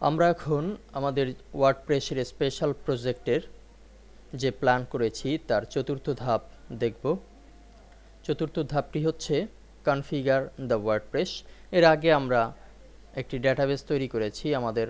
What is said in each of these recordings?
আমরা এখন আমাদের ওয়ার্ডপ্রেসের স্পেশাল প্রজেক্টের যে প্ল্যান করেছি তার চতুর্থ ধাপ দেখব। চতুর্থ ধাপটি হচ্ছে কনফিগার দ্য ওয়ার্ডপ্রেস। এর আগে আমরা একটি ডেটাবেস তৈরি করেছি। আমাদের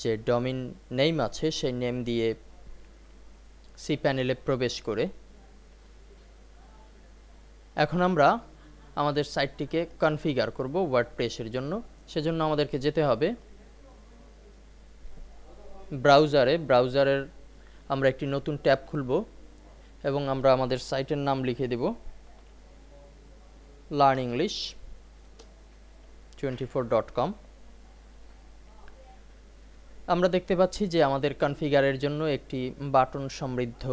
যে ডোমেইন নেম আছে সেই নেম দিয়ে সি প্যানেলে প্রবেশ করে এখন আমরা আমাদের সাইটটিকে কনফিগার করব ওয়ার্ডপ্রেসের জন্য। সেজন্য আমাদেরকে যেতে হবে ব্রাউজারের আমরা একটি নতুন ট্যাব খুলব এবং আমরা আমাদের সাইটের নাম লিখে দেব learnenglish24.com। আমরা দেখতে পাচ্ছি যে আমাদের কনফিগারের জন্য একটি বাটন সমৃদ্ধ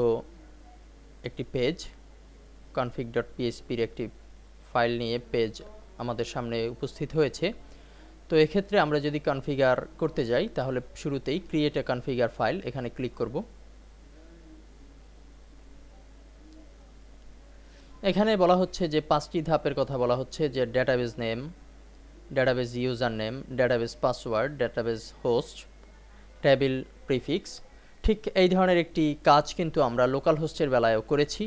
একটি পেজ config.php এর একটি ফাইল নিয়ে পেজ আমাদের সামনে উপস্থিত হয়েছে। তো এক্ষেত্রে আমরা যদি কনফিগার করতে যাই তাহলে শুরুতেই ক্রিয়েট এ কনফিগার ফাইল এখানে ক্লিক করব। এখানে বলা হচ্ছে যে 5টি ধাপের কথা বলা হচ্ছে, যে database name, database user name, database password, database host, table prefix. ঠিক এই ধরনের একটি কাজ কিন্তু আমরা লোকাল হোস্টের বেলায়ও করেছি,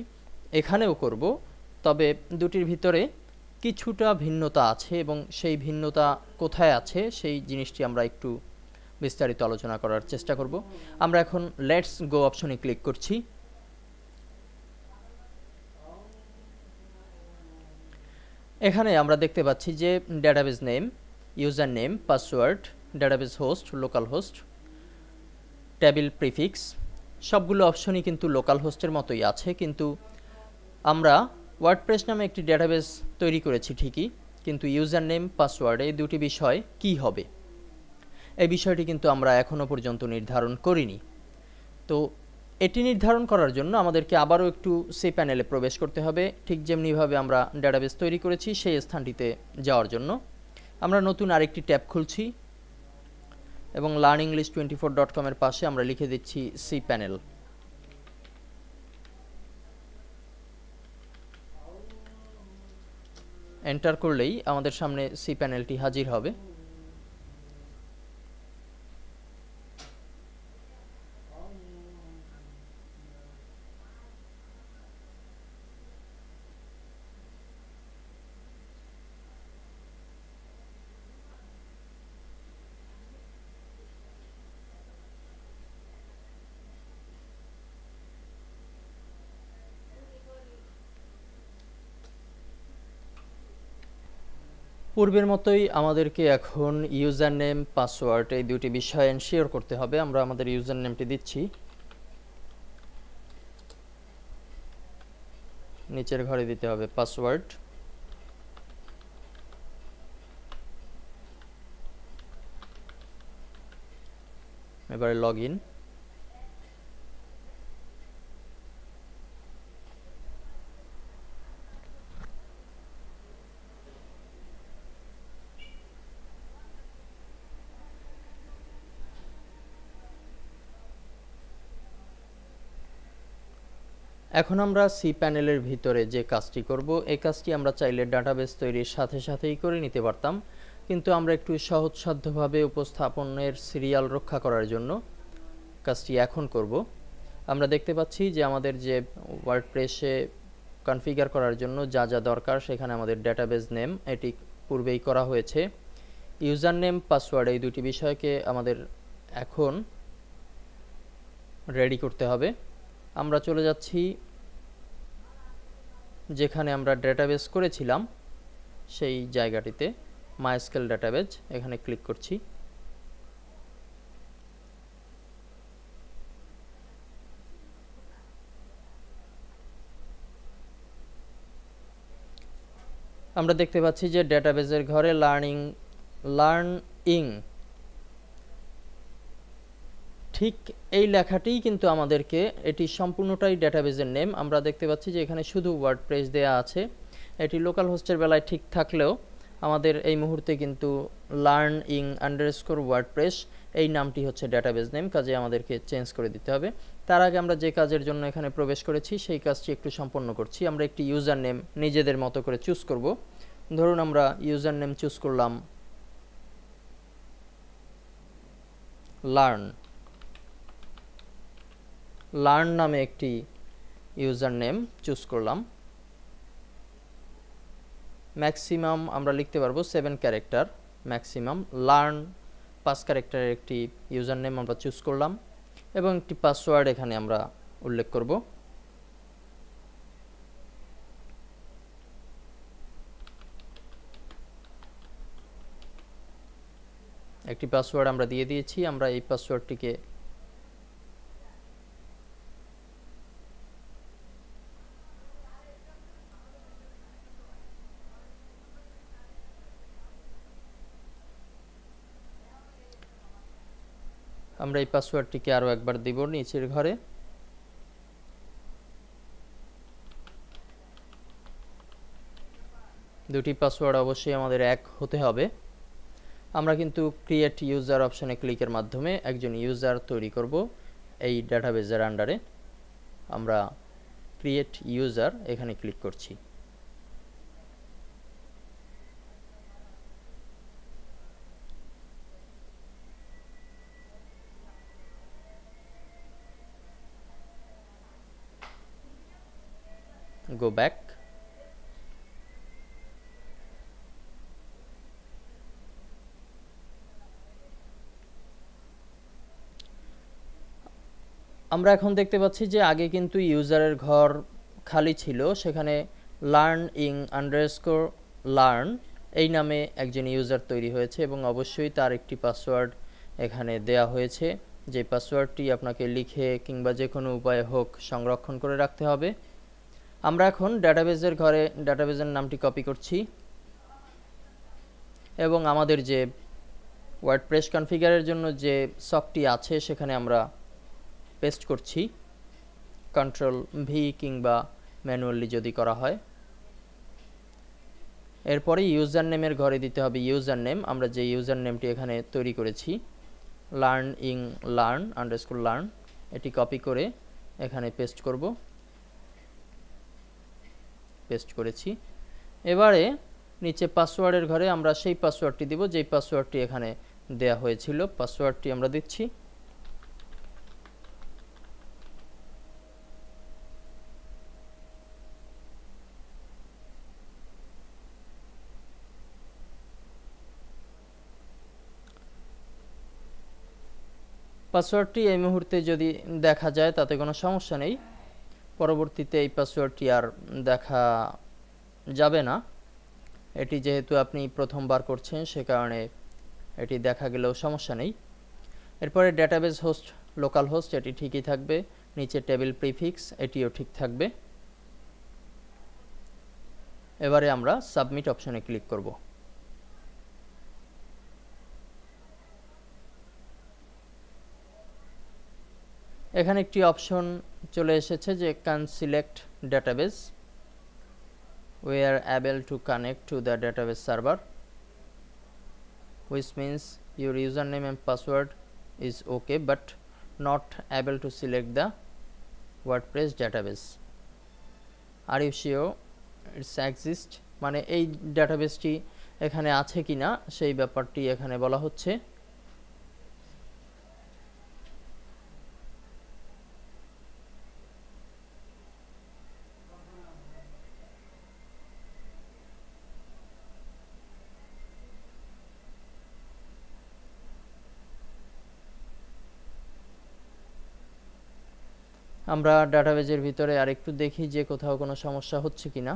এখানেও করব। তবে দুটির ভিতরে কিছুটা ভিন্নতা আছে এবং সেই ভিন্নতা কোথায় আছে সেই জিনিসটি আমরা একটু বিস্তারিত আলোচনা করার চেষ্টা করব। আমরা এখন লেটস গো অপশনে ক্লিক করছি। এখানে আমরা দেখতে পাচ্ছি যে database name, user name, password, database host, local host, table prefix সবগুলো অপশনই কিন্তু লোকাল হোস্টের মতোই আছে। কিন্তু আমরা ওয়ার্ডপ্রেস নামে একটি ডেটাবেস তৈরি করেছি ঠিকই, কিন্তু ইউজার নেম, পাসওয়ার্ড এই দুটি বিষয় কি হবে এই বিষয়টি কিন্তু আমরা এখনো পর্যন্ত নির্ধারণ করিনি। তো এটি নির্ধারণ করার জন্য আমাদেরকে আবারও একটু সি প্যানেলে প্রবেশ করতে হবে, ঠিক যেমনিভাবে আমরা ডেটাবেস তৈরি করেছি সেই স্থানটিতে যাওয়ার জন্য আমরা নতুন আরেকটি ট্যাব খুলছি এবং learnenglish24.com এর পাশে আমরা লিখে দিচ্ছি সি প্যানেল। এন্টার করলেই আমাদের সামনে সি প্যানেলটি হাজির হবে। পূর্বের মতোই আমাদেরকে এখন ইউজার নেম, পাসওয়ার্ড এই দুটি বিষয় এনশিওর করতে হবে। আমরা আমাদের ইউজার নেমটি দিচ্ছি, নিচের ঘরে দিতে হবে পাসওয়ার্ড, এবারে লগইন। এখন আমরা সি প্যানেলের ভিতরে যে কাজটি করব এই কাজটি আমরা চাইলে ডাটাবেস তৈরির সাথে সাথেই করে নিতে পারতাম, কিন্তু আমরা একটু সহজসাধ্যভাবে উপস্থাপনের সিরিয়াল রক্ষা করার জন্য কাজটি এখন করব। আমরা দেখতে পাচ্ছি যে আমাদের যে ওয়ার্ডপ্রেসে কনফিগার করার জন্য যা যা দরকার সেখানে আমাদের ডেটাবেস নেম এটি পূর্বেই করা হয়েছে। ইউজার নেম, পাসওয়ার্ড এই দুটি বিষয়কে আমাদের এখন রেডি করতে হবে। আমরা চলে যাচ্ছি যেখানে আমরা ডেটাবেস করেছিলাম সেই জায়গাটিতে, মাইস্কেল ডেটাবেস, এখানে ক্লিক করছি। আমরা দেখতে পাচ্ছি যে ডেটাবেসের ঘরে লার্নিং ঠিক এই লেখাটিই কিন্তু আমাদেরকে, এটি সম্পূর্ণটাই ডেটাবেসের নেম। আমরা দেখতে পাচ্ছি যে এখানে শুধু ওয়ার্ডপ্রেস দেয়া আছে। এটি লোকাল হোস্টের বেলায় ঠিক থাকলেও আমাদের এই মুহূর্তে কিন্তু learning_wordpress এই নামটি হচ্ছে ডেটাবেস নেম, কাজে আমাদেরকে চেঞ্জ করে দিতে হবে। তার আগে আমরা যে কাজের জন্য এখানে প্রবেশ করেছি সেই কাজটি একটু সম্পন্ন করছি। আমরা একটি ইউজার নেম নিজেদের মতো করে চুজ করব। ধরুন আমরা ইউজার নেম চুজ করলাম লার্ন নামে একটি ইউজার নেম চুজ করলাম। ম্যাক্সিমাম আমরা লিখতে পারবো 7 ক্যারেক্টার ম্যাক্সিমাম। লার্ন 5 ক্যারেক্টারের একটি ইউজার নেম আমরা চুজ করলাম এবং একটি পাসওয়ার্ড এখানে আমরা উল্লেখ করব। একটি পাসওয়ার্ড আমরা দিয়ে দিয়েছি। আমরা এই পাসওয়ার্ডটিকে আরো একবার দিব নিচের ঘরে। দুটি পাসওয়ার্ড অবশ্যই আমাদের এক হতে হবে। আমরা কিন্তু ক্রিয়েট ইউজার অপশনে ক্লিকের মাধ্যমে একজন ইউজার তৈরি করব এই ডাটাবেজের আন্ডারে। আমরা ক্রিয়েট ইউজার এখানে ক্লিক করছি। go back। আমরা এখন দেখতে পাচ্ছি যে আগে কিন্তু ইউজারের ঘর খালি ছিল, সেখানে learning_learn এই নামে একজন ইউজার তৈরি হয়েছে এবং অবশ্যই তার একটি পাসওয়ার্ড এখানে দেয়া হয়েছে, যে পাসওয়ার্ডটি আপনাকে লিখে কিংবা যে কোনো উপায়ে হোক সংরক্ষণ করে রাখতে হবে। আমরা এখন ডাটাবেজের ঘরে ডাটাবেজের নামটি কপি করছি এবং আমাদের যে ওয়ার্ডপ্রেস কনফিগারের জন্য যে সফটটি আছে সেখানে আমরা পেস্ট করছি, Ctrl+V কিংবা ম্যানুয়ালি যদি করা হয়। এরপরে ইউজার নেমের ঘরে দিতে হবে ইউজার নেম। আমরা যে ইউজার নেমটি এখানে তৈরি করেছি learn_learn, এটি কপি করে এখানে পেস্ট করব। পেস্ট করেছি। এবারে নিচে পাসওয়ার্ডের ঘরে আমরা সেই পাসওয়ার্ডটি দিব যেই পাসওয়ার্ডটি এখানে দেয়া হয়েছিল। পাসওয়ার্ডটি আমরা দিচ্ছি। পাসওয়ার্ডটি এই মুহূর্তে যদি দেখা যায় তাতে কোনো সমস্যা নেই, পরবর্তীতে এই পাসওয়ার্ডটি আর দেখা যাবে না। এটি যেহেতু আপনি প্রথমবার করছেন সে কারণে এটি দেখা গেলেও সমস্যা নেই। এরপরে ডেটাবেজ হোস্ট লোকাল হোস্ট এটি ঠিকই থাকবে, নিচে টেবিল প্রিফিক্স এটিও ঠিক থাকবে। এবারে আমরা সাবমিট অপশনে ক্লিক করব। এখানে একটি অপশন চলে এসেছে যে can select database, we are able to connect to the database server, which means your username and password is okay but not able to select the WordPress database. Are you sure it's exist? মানে এই ডাটাবেসটি এখানে আছে কিনা সেই ব্যাপারটি এখানে বলা হচ্ছে। আমরা ডাটাবেজের ভিতরে আরেকটু দেখি যে কোথাও কোনো সমস্যা হচ্ছে কিনা।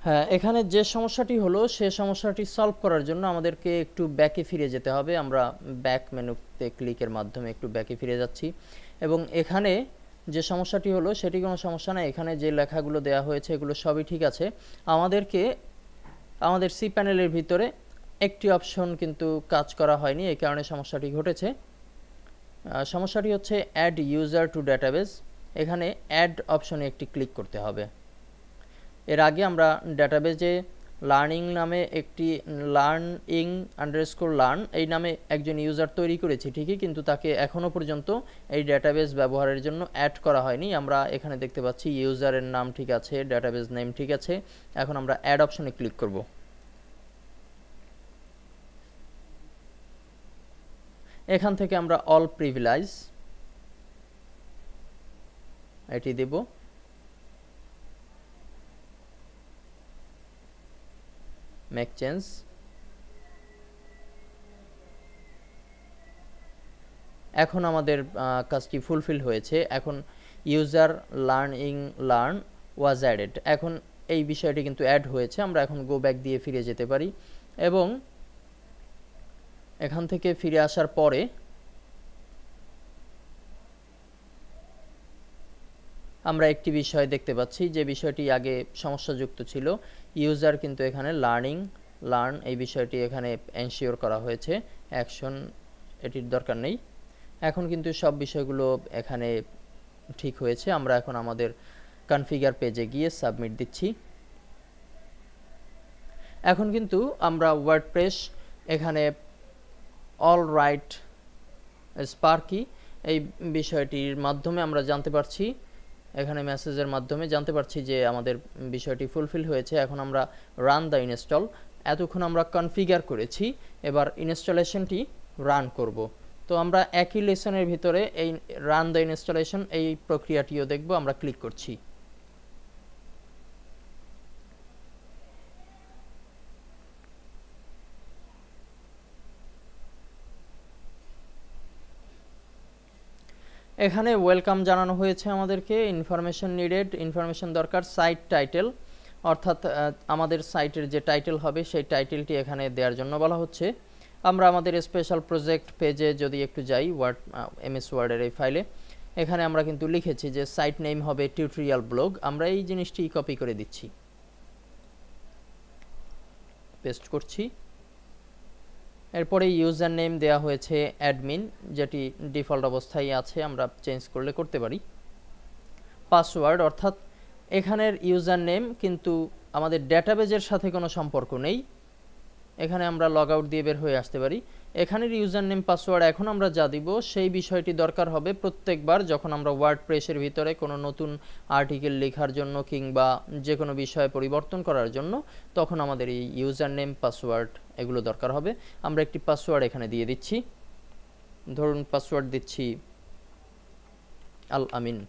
হ্যাঁ, এখানে যে সমস্যাটি হলো সে সমস্যাটি সলভ করার জন্য আমাদেরকে একটু ব্যাকে ফিরে যেতে হবে। আমরা ব্যাক মেনুতে ক্লিকের মাধ্যমে একটু ব্যাকে ফিরে যাচ্ছি এবং এখানে যে সমস্যাটি হলো সেটি কোনো সমস্যা না। এখানে যে লেখাগুলো দেয়া হয়েছে এগুলো সবই ঠিক আছে। আমাদেরকে আমাদের সি প্যানেলের ভিতরে একটি অপশন কিন্তু কাজ করা হয়নি, এই কারণে সমস্যাটি ঘটেছে। সমস্যাটি হচ্ছে অ্যাড ইউজার টু ডেটাবেজ। এখানে অ্যাড অপশনে একটি ক্লিক করতে হবে। এর আগে আমরা ডাটাবেজে লার্নিং নামে একটি লার্ন এই নামে একজন ইউজার তৈরি করেছি ঠিকই, কিন্তু তাকে এখনও পর্যন্ত এই ডাটাবেজ ব্যবহারের জন্য অ্যাড করা হয়নি। আমরা এখানে দেখতে পাচ্ছি ইউজারের নাম ঠিক আছে, ডাটাবেজ নেম ঠিক আছে। এখন আমরা অ্যাড অপশনে ক্লিক করব। এখান থেকে আমরা অল প্রিভিলেজ এটি দেব। Make change. এখন আমাদের কাজটি ফুলফিল হয়েছে। এখন ইউজার লার্ন ওয়াজ অ্যাডেড, এখন এই বিষয়টি কিন্তু অ্যাড হয়েছে। আমরা এখন গো ব্যাক দিয়ে ফিরে যেতে পারি এবং এখান থেকে ফিরে আসার পরে আমরা একটি বিষয় দেখতে পাচ্ছি যে বিষয়টি আগে সমস্যাযুক্ত ছিল। ইউজার কিন্তু এখানে লার্ন এই বিষয়টি এখানে এনশিওর করা হয়েছে, অ্যাকশন এটির দরকার নেই। এখন কিন্তু সব বিষয়গুলো এখানে ঠিক হয়েছে। আমরা এখন আমাদের কনফিগার পেজে গিয়ে সাবমিট দিচ্ছি। এখন কিন্তু আমরা ওয়ার্ডপ্রেস এখানে অল রাইট স্পার্কি এই বিষয়টির মাধ্যমে আমরা জানতে পারছি, এখানে মেসেজের মাধ্যমে জানতে পারছি যে আমাদের বিষয়টি ফুলফিল হয়েছে। এখন আমরা রান দ্য ইনস্টল, এতক্ষণ আমরা কনফিগার করেছি, এবার ইনস্টলেশনটি রান করব। তো আমরা একই লেসনের ভিতরে এই রান দ্য ইনস্টলেশন এই প্রক্রিয়াটিও দেখব। আমরা ক্লিক করছি। এখানে ওয়েলকাম জানানো হয়েছে আমাদেরকে, ইনফরমেশন নিডেড, ইনফরমেশন দরকার, সাইট টাইটেল অর্থাৎ আমাদের সাইটের যে টাইটেল হবে সেই টাইটেলটি এখানে দেওয়ার জন্য বলা হচ্ছে। আমরা আমাদের স্পেশাল প্রজেক্ট পেজে যদি একটু যাই এমএস ওয়ার্ডের এই ফাইলে, এখানে আমরা কিন্তু লিখেছি যে সাইট নেম হবে টিউটোরিয়াল ব্লগ। আমরা এই জিনিসটি কপি করে দিচ্ছি, পেস্ট করছি। এরপরে ইউজার নেম দেওয়া হয়েছে অ্যাডমিন, যেটি ডিফল্ট অবস্থায় আছে, আমরা চেঞ্জ করলে করতে পারি। পাসওয়ার্ড অর্থাৎ এখানের ইউজার নেম কিন্তু আমাদের ডেটাবেজের সাথে কোনো সম্পর্ক নেই, এখানে আমরা লগ আউট দিয়ে বের হয়ে আসতে পারি। এখানের ইউজার নেম পাসওয়ার্ড এখন আমরা যা দিব সেই বিষয়টি দরকার হবে প্রত্যেকবার যখন আমরা ওয়ার্ডপ্রেসের ভিতরে কোনো নতুন আর্টিকেল লেখার জন্য কিংবা যে কোনো বিষয় পরিবর্তন করার জন্য, তখন আমাদের এই ইউজার নেম পাসওয়ার্ড এগুলো দরকার হবে। আমরা একটি পাসওয়ার্ড এখানে দিয়ে দিচ্ছি, ধরুন পাসওয়ার্ড দিচ্ছি আল আমিন।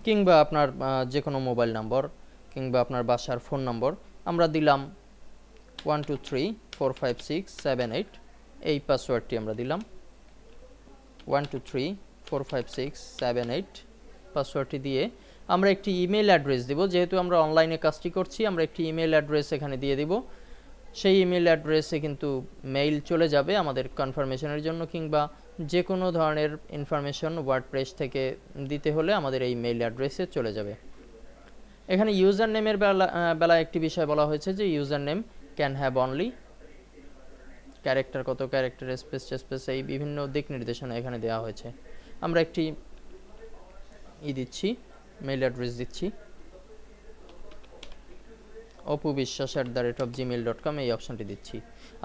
কিংবা আপনার যে কোনো মোবাইল নম্বর কিংবা আপনার বাসার ফোন নম্বর, আমরা দিলাম 1234567 এই পাসওয়ার্ডটি আমরা দিলাম 1234567 পাসওয়ার্ডটি দিয়ে আমরা একটি ইমেল অ্যাড্রেস দেব। যেহেতু আমরা অনলাইনে কাজটি করছি, আমরা একটি ইমেল অ্যাড্রেস এখানে দিয়ে দিব। সেই ইমেল অ্যাড্রেসে কিন্তু মেইল চলে যাবে আমাদের কনফার্মেশনের জন্য, কিংবা যে কোনো ধরনের ইনফরমেশন ওয়ার্ডপ্রেস থেকে দিতে হলে আমাদের এই মেইল অ্যাড্রেসে চলে যাবে। এখানে ইউজার নেমের বেলায় একটি বিষয় বলা হয়েছে যে user name can have only character, কত ক্যারেক্টার, স্পেস এই বিভিন্ন দিক নির্দেশনা এখানে দেওয়া হয়েছে। আমরা একটি দিচ্ছি, মেইল অ্যাড্রেস দিচ্ছি opubiswas@gmail.com এই অপশনটি দিচ্ছি।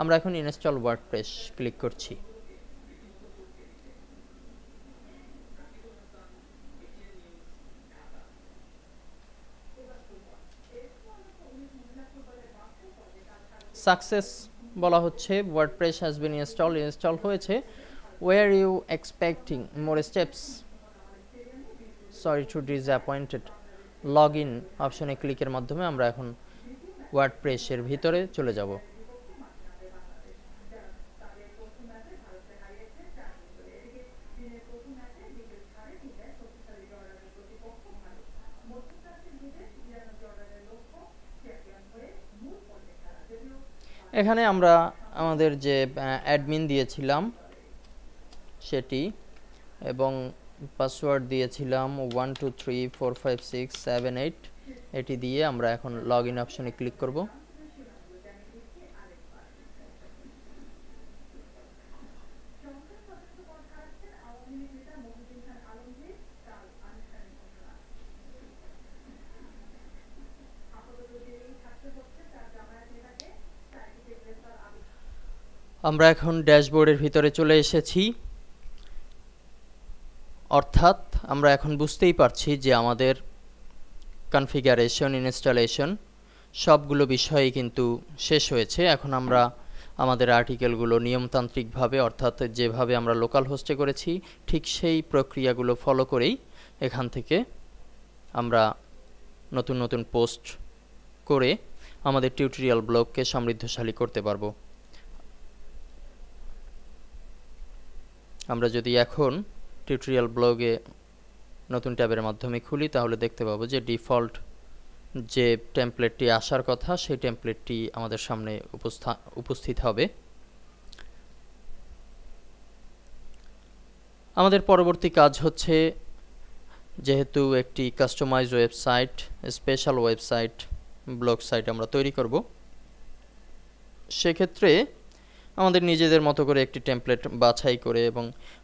আমরা এখন ইনস্টল ওয়ার্ডপ্রেস ক্লিক করছি। সাকসেস বলা হচ্ছে, ওয়ার্ডপ্রেস হ্যাজ বিন ইনস্টল হয়েছে। Were you expecting more steps, sorry to disappointed. Log in অপশনে ক্লিকের মাধ্যমে আমরা এখন ওয়ার্ডপ্রেসের ভিতরে চলে যাব। এখানে আমরা আমাদের যে অ্যাডমিন দিয়েছিলাম সেটি এবং পাসওয়ার্ড দিয়েছিলাম 1234567 এটি দিয়ে আমরা এখন লগ ইন অপশনে ক্লিক করব। আমরা এখন ড্যাশবোর্ডের ভিতরে চলে এসেছি, অর্থাৎ আমরা এখন বুঝতেই পারছি যে আমাদের কনফিগারেশন, ইনস্টলেশন সবগুলো বিষয়ই কিন্তু শেষ হয়েছে। এখন আমরা আমাদের আর্টিকেলগুলো নিয়মতান্ত্রিকভাবে, অর্থাৎ যেভাবে আমরা লোকাল হোস্টে করেছি ঠিক সেই প্রক্রিয়াগুলো ফলো করেই এখান থেকে আমরা নতুন নতুন পোস্ট করে আমাদের টিউটোরিয়াল ব্লগকে সমৃদ্ধশালী করতে পারবো। আমরা যদি এখন টিউটোরিয়াল ব্লগে নতুন ট্যাবের মাধ্যমে খুলি তাহলে দেখতে পাবো যে ডিফল্ট যে টেমপ্লেটটি আসার কথা সেই টেমপ্লেটটি আমাদের সামনে উপস্থিত হবে। আমাদের পরবর্তী কাজ হচ্ছে, যেহেতু একটি customise website, special website, blog site আমরা তৈরি করব, সেক্ষেত্রে আমাদের নিজেদের মতো করে একটি টেমপ্লেট বাছাই করে এবং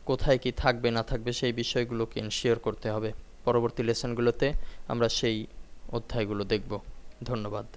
কোথায় কি থাকবে না থাকবে সেই বিষয়গুলোকে এনশিওর করতে হবে। পরবর্তী লেসনগুলোতে আমরা সেই অধ্যায়গুলো দেখব। ধন্যবাদ।